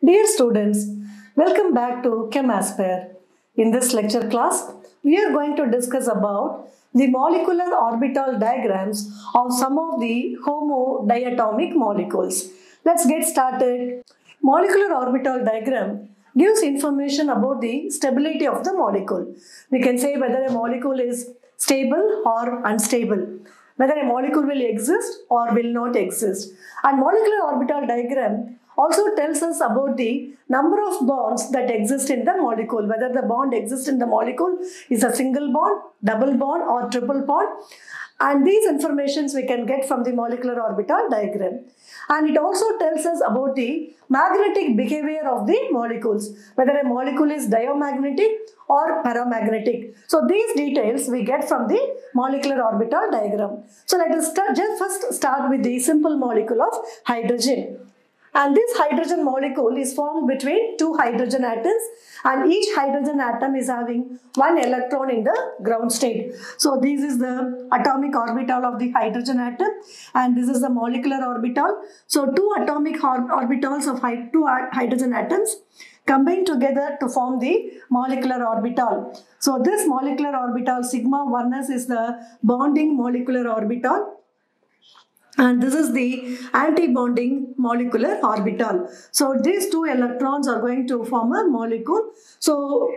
Dear students, welcome back to ChemAspire. In this lecture class, we are going to discuss about the molecular orbital diagrams of some of the homodiatomic molecules. Let's get started. Molecular orbital diagram gives information about the stability of the molecule. We can say whether a molecule is stable or unstable, whether a molecule will exist or will not exist. And molecular orbital diagram also tells us about the number of bonds that exist in the molecule, whether the bond exists in the molecule is a single bond, double bond or triple bond. And these informations we can get from the molecular orbital diagram. And it also tells us about the magnetic behavior of the molecules, whether a molecule is diamagnetic or paramagnetic. So these details we get from the molecular orbital diagram. So let us first start with the simple molecule of hydrogen. And this hydrogen molecule is formed between two hydrogen atoms, and each hydrogen atom is having one electron in the ground state. So this is the atomic orbital of the hydrogen atom, and this is the molecular orbital. So two atomic orbitals of two hydrogen atoms combine together to form the molecular orbital. So this molecular orbital sigma 1s is the bonding molecular orbital. And this is the anti-bonding molecular orbital. So these two electrons are going to form a molecule. So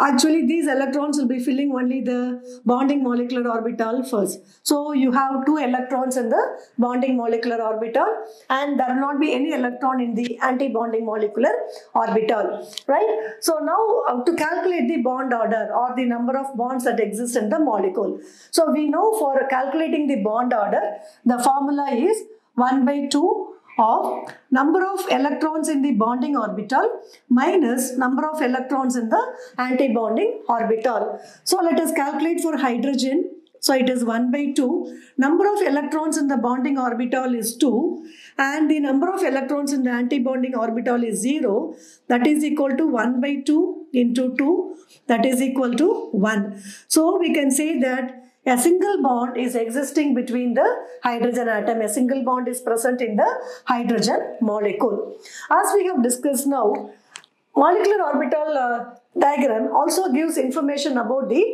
actually these electrons will be filling only the bonding molecular orbital first. So you have two electrons in the bonding molecular orbital, and there will not be any electron in the anti-bonding molecular orbital, right? So now to calculate the bond order or the number of bonds that exist in the molecule. So we know for calculating the bond order, the formula is 1/2 of number of electrons in the bonding orbital minus number of electrons in the anti-bonding orbital. So let us calculate for hydrogen. So it is 1/2. Number of electrons in the bonding orbital is 2, and the number of electrons in the anti-bonding orbital is 0. That is equal to 1/2 into 2. That is equal to 1. So we can say that a single bond is existing between the hydrogen atom. A single bond is present in the hydrogen molecule. As we have discussed now, molecular orbital diagram also gives information about the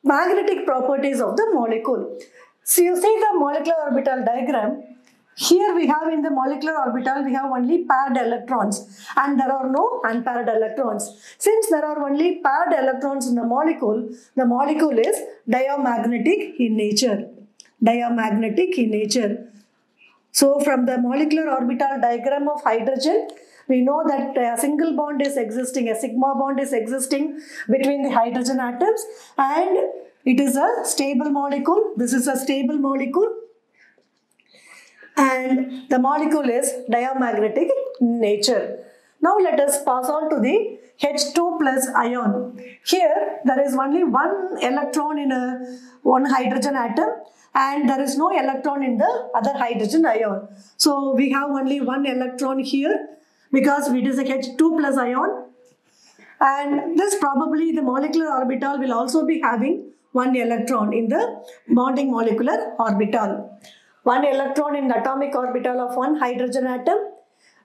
magnetic properties of the molecule. So you see the molecular orbital diagram. Here we have in the molecular orbital, we have only paired electrons, and there are no unpaired electrons. Since there are only paired electrons in the molecule is diamagnetic in nature. Diamagnetic in nature. So from the molecular orbital diagram of hydrogen, we know that a single bond is existing, a sigma bond is existing between the hydrogen atoms, and it is a stable molecule. This is a stable molecule. And the molecule is diamagnetic in nature. Now let us pass on to the H2 plus ion. Here there is only one electron in one hydrogen atom, and there is no electron in the other hydrogen ion. So we have only one electron here because it is a H2 plus ion. And this probably the molecular orbital will also be having one electron in the bonding molecular orbital. One electron in the atomic orbital of one hydrogen atom,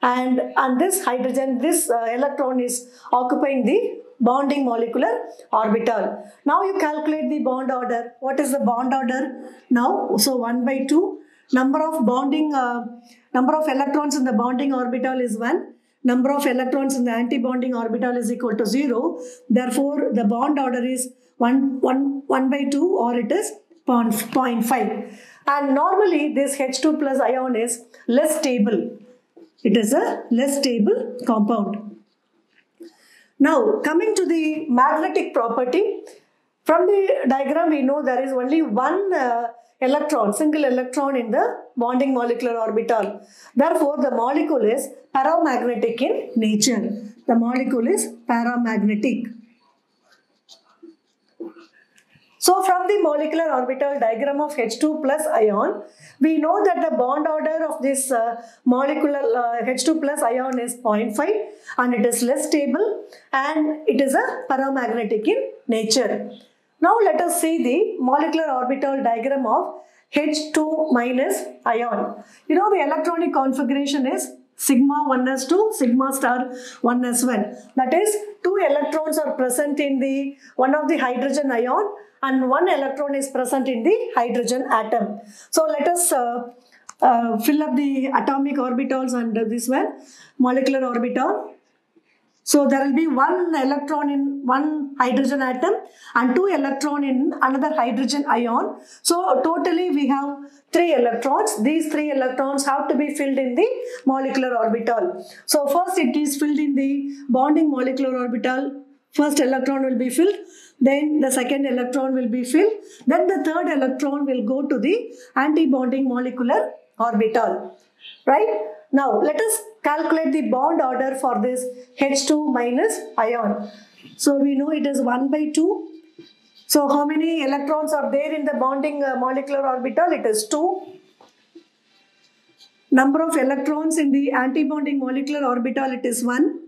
and this electron is occupying the bonding molecular orbital. Now you calculate the bond order. What is the bond order now? So 1/2. Number of electrons in the bonding orbital is 1. Number of electrons in the anti-bonding orbital is equal to 0. Therefore, the bond order is 1/2, or it is 0.5. And normally this H2 plus ion is less stable. It is a less stable compound. Now coming to the magnetic property, from the diagram we know there is only one single electron in the bonding molecular orbital. Therefore the molecule is paramagnetic in nature. The molecule is paramagnetic. So from the molecular orbital diagram of H2 plus ion, we know that the bond order of this molecular H2 plus ion is 0.5, and it is less stable, and it is a paramagnetic in nature. Now let us see the molecular orbital diagram of H2 minus ion. You know the electronic configuration is sigma 1s2, sigma star 1s1. That is, 2 electrons are present in the one of the hydrogen ion and 1 electron is present in the hydrogen atom. So let us fill up the atomic orbitals and this one, molecular orbital. So there will be 1 electron in one hydrogen atom and 2 electron in another hydrogen ion. So totally we have 3 electrons. These 3 electrons have to be filled in the molecular orbital. So first it is filled in the bonding molecular orbital. First electron will be filled. Then the second electron will be filled. Then the third electron will go to the anti-bonding molecular orbital. Right? Now let us calculate the bond order for this H2 minus ion. So we know it is 1 by 2. So how many electrons are there in the bonding molecular orbital? It is 2. Number of electrons in the anti-bonding molecular orbital, it is 1.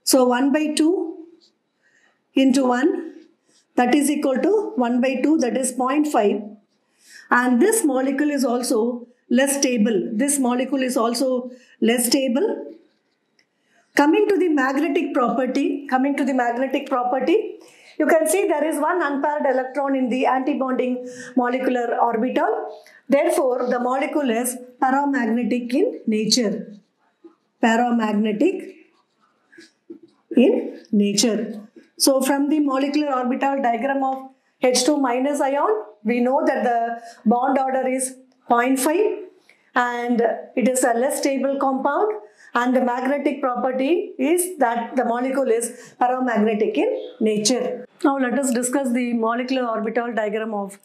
So 1 by 2 into 1, that is equal to 1 by 2, that is 0.5. And this molecule is also less stable. This molecule is also less stable. Coming to the magnetic property, you can see there is one unpaired electron in the anti-bonding molecular orbital. Therefore, the molecule is paramagnetic in nature. Paramagnetic in nature. So from the molecular orbital diagram of H2 minus ion, we know that the bond order is 0.5 and it is a less stable compound, and the magnetic property is that the molecule is paramagnetic in nature. Now let us discuss the molecular orbital diagram of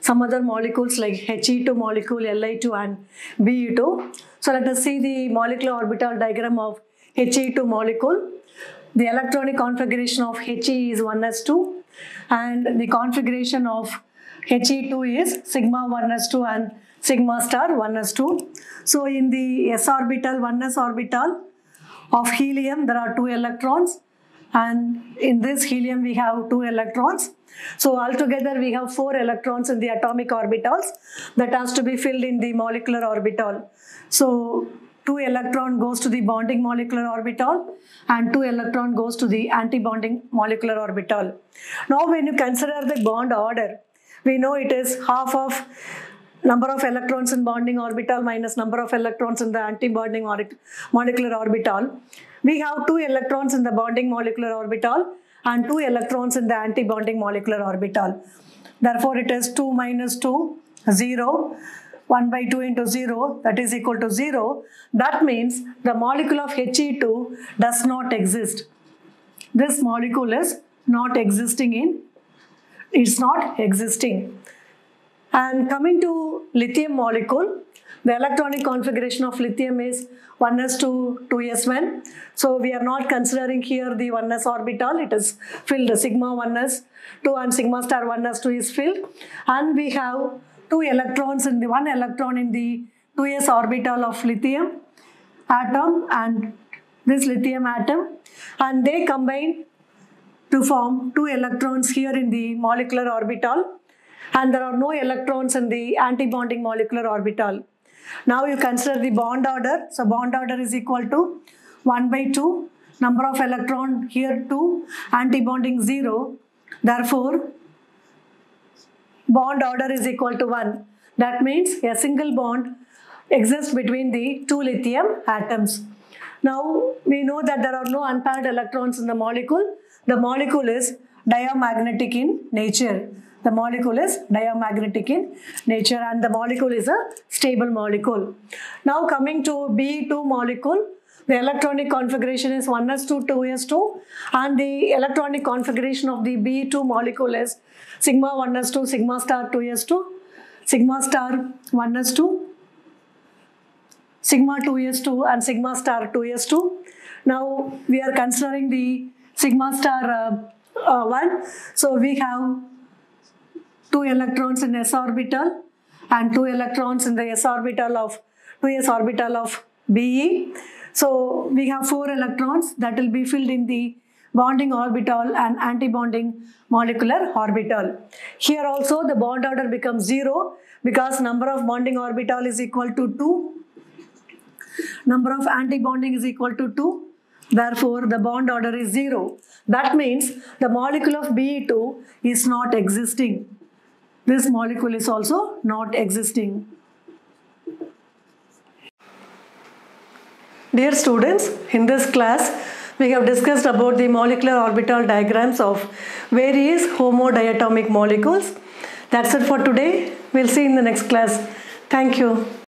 some other molecules like He2 molecule, Li2 and Be2. So let us see the molecular orbital diagram of He2 molecule. The electronic configuration of He is 1s2 and the configuration of He2 is sigma 1s2 and sigma star 1s2. So in the s orbital, 1s orbital of helium, there are 2 electrons, and in this helium we have 2 electrons. So altogether we have 4 electrons in the atomic orbitals that has to be filled in the molecular orbital. So 2 electron goes to the bonding molecular orbital and 2 electron goes to the anti-bonding molecular orbital. Now when you consider the bond order, we know it is half of number of electrons in bonding orbital minus number of electrons in the anti-bonding molecular orbital. We have 2 electrons in the bonding molecular orbital and 2 electrons in the anti-bonding molecular orbital. Therefore, it is 2 minus 2, 0. 1 by 2 into 0, that is equal to 0. That means the molecule of He2 does not exist. This molecule is not existing it's not existing. And coming to lithium molecule, the electronic configuration of lithium is 1s2, 2s1. So we are not considering here the 1s orbital. It is filled. Sigma 1s2 and sigma star 1s2 is filled. And we have 2 electrons in the 1 electron in the 2s orbital of lithium atom and this lithium atom, and they combine to form 2 electrons here in the molecular orbital, and there are no electrons in the anti-bonding molecular orbital. Now you consider the bond order. So bond order is equal to 1 by 2, number of electron here 2, anti-bonding 0. Therefore, bond order is equal to 1. That means a single bond exists between the 2 lithium atoms. Now we know that there are no unpaired electrons in the molecule. The molecule is diamagnetic in nature. The molecule is diamagnetic in nature and the molecule is a stable molecule. Now coming to Be2 molecule, the electronic configuration is 1s2, 2s2 and the electronic configuration of the Be2 molecule is sigma 1s2, sigma star 2s2, sigma star 1s2, sigma 2s2 and sigma star 2s2. Now we are considering the sigma star 1. So we have 2 electrons in s orbital and 2 electrons in the s orbital of 2s orbital of Be. So we have 4 electrons that will be filled in the bonding orbital and anti-bonding molecular orbital. Here also the bond order becomes 0 because number of bonding orbital is equal to 2 Number of antibonding is equal to 2. Therefore, the bond order is 0. That means the molecule of Be2 is not existing. This molecule is also not existing. Dear students, in this class, we have discussed about the molecular orbital diagrams of various homodiatomic molecules. That's it for today. We'll see you in the next class. Thank you.